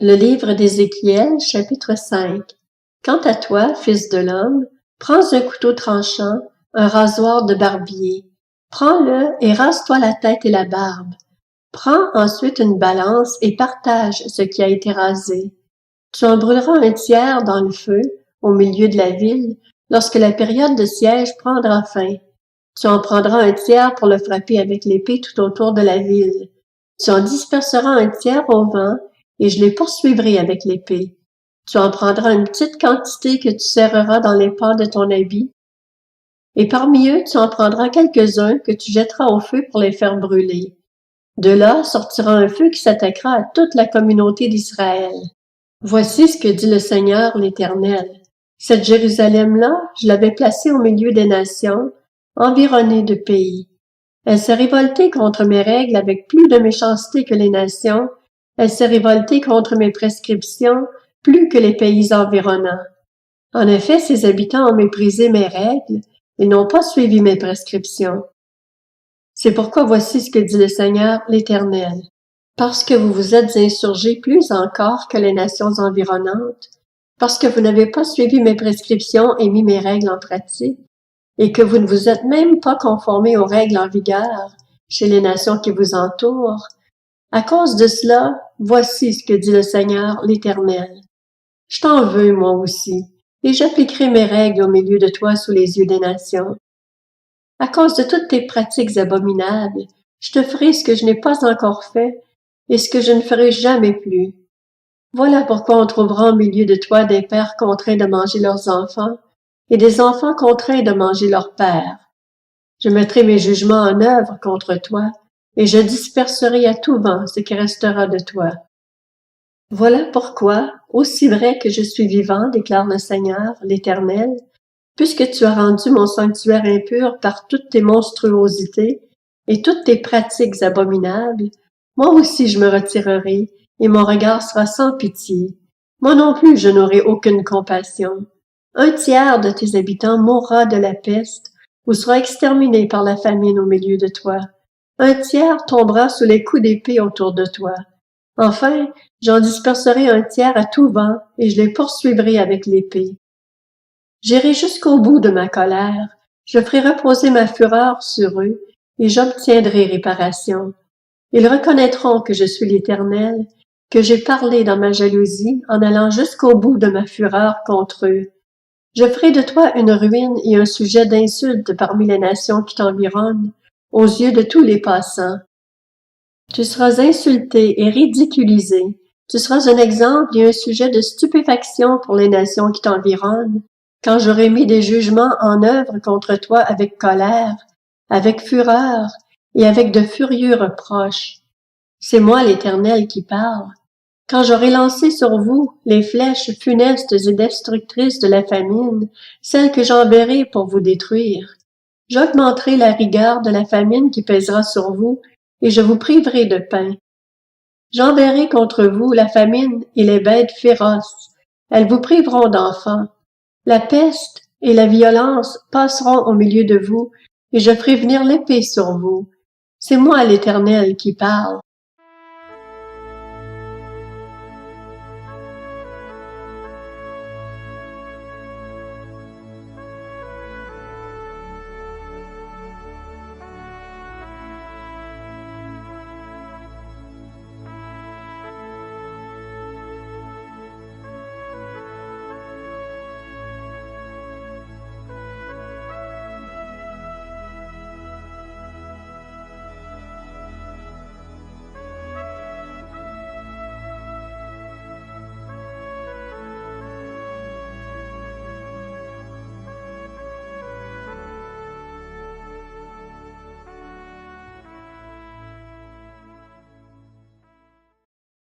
Le livre d'Ézéchiel, chapitre 5. Quant à toi, fils de l'homme, prends un couteau tranchant, un rasoir de barbier. Prends-le et rase-toi la tête et la barbe. Prends ensuite une balance et partage ce qui a été rasé. Tu en brûleras un tiers dans le feu, au milieu de la ville, lorsque la période de siège prendra fin. Tu en prendras un tiers pour le frapper avec l'épée tout autour de la ville. Tu en disperseras un tiers au vent, et je les poursuivrai avec l'épée. Tu en prendras une petite quantité que tu serreras dans les pans de ton habit, et parmi eux tu en prendras quelques-uns que tu jetteras au feu pour les faire brûler. De là sortira un feu qui s'attaquera à toute la communauté d'Israël. Voici ce que dit le Seigneur l'Éternel. Cette Jérusalem-là, je l'avais placée au milieu des nations, environnée de pays. Elle s'est révoltée contre mes règles avec plus de méchanceté que les nations. Elle s'est révoltée contre mes prescriptions plus que les pays environnants. En effet, ses habitants ont méprisé mes règles et n'ont pas suivi mes prescriptions. C'est pourquoi voici ce que dit le Seigneur l'Éternel. Parce que vous vous êtes insurgés plus encore que les nations environnantes, parce que vous n'avez pas suivi mes prescriptions et mis mes règles en pratique, et que vous ne vous êtes même pas conformés aux règles en vigueur chez les nations qui vous entourent, à cause de cela, voici ce que dit le Seigneur l'Éternel. Je t'en veux, moi aussi, et j'appliquerai mes règles au milieu de toi sous les yeux des nations. À cause de toutes tes pratiques abominables, je te ferai ce que je n'ai pas encore fait et ce que je ne ferai jamais plus. Voilà pourquoi on trouvera au milieu de toi des pères contraints de manger leurs enfants et des enfants contraints de manger leurs pères. Je mettrai mes jugements en œuvre contre toi, et je disperserai à tout vent ce qui restera de toi. Voilà pourquoi, aussi vrai que je suis vivant, déclare le Seigneur, l'Éternel, puisque tu as rendu mon sanctuaire impur par toutes tes monstruosités et toutes tes pratiques abominables, moi aussi je me retirerai, et mon regard sera sans pitié. Moi non plus je n'aurai aucune compassion. Un tiers de tes habitants mourra de la peste, ou sera exterminé par la famine au milieu de toi. Un tiers tombera sous les coups d'épée autour de toi. Enfin, j'en disperserai un tiers à tout vent, et je les poursuivrai avec l'épée. J'irai jusqu'au bout de ma colère, je ferai reposer ma fureur sur eux, et j'obtiendrai réparation. Ils reconnaîtront que je suis l'Éternel, que j'ai parlé dans ma jalousie en allant jusqu'au bout de ma fureur contre eux. Je ferai de toi une ruine et un sujet d'insulte parmi les nations qui t'environnent, aux yeux de tous les passants. Tu seras insulté et ridiculisé. Tu seras un exemple et un sujet de stupéfaction pour les nations qui t'environnent, quand j'aurai mis des jugements en œuvre contre toi avec colère, avec fureur et avec de furieux reproches. C'est moi l'Éternel qui parle. Quand j'aurai lancé sur vous les flèches funestes et destructrices de la famine, celles que j'enverrai pour vous détruire, j'augmenterai la rigueur de la famine qui pèsera sur vous, et je vous priverai de pain. J'enverrai contre vous la famine et les bêtes féroces. Elles vous priveront d'enfants. La peste et la violence passeront au milieu de vous, et je ferai venir l'épée sur vous. C'est moi l'Éternel qui parle.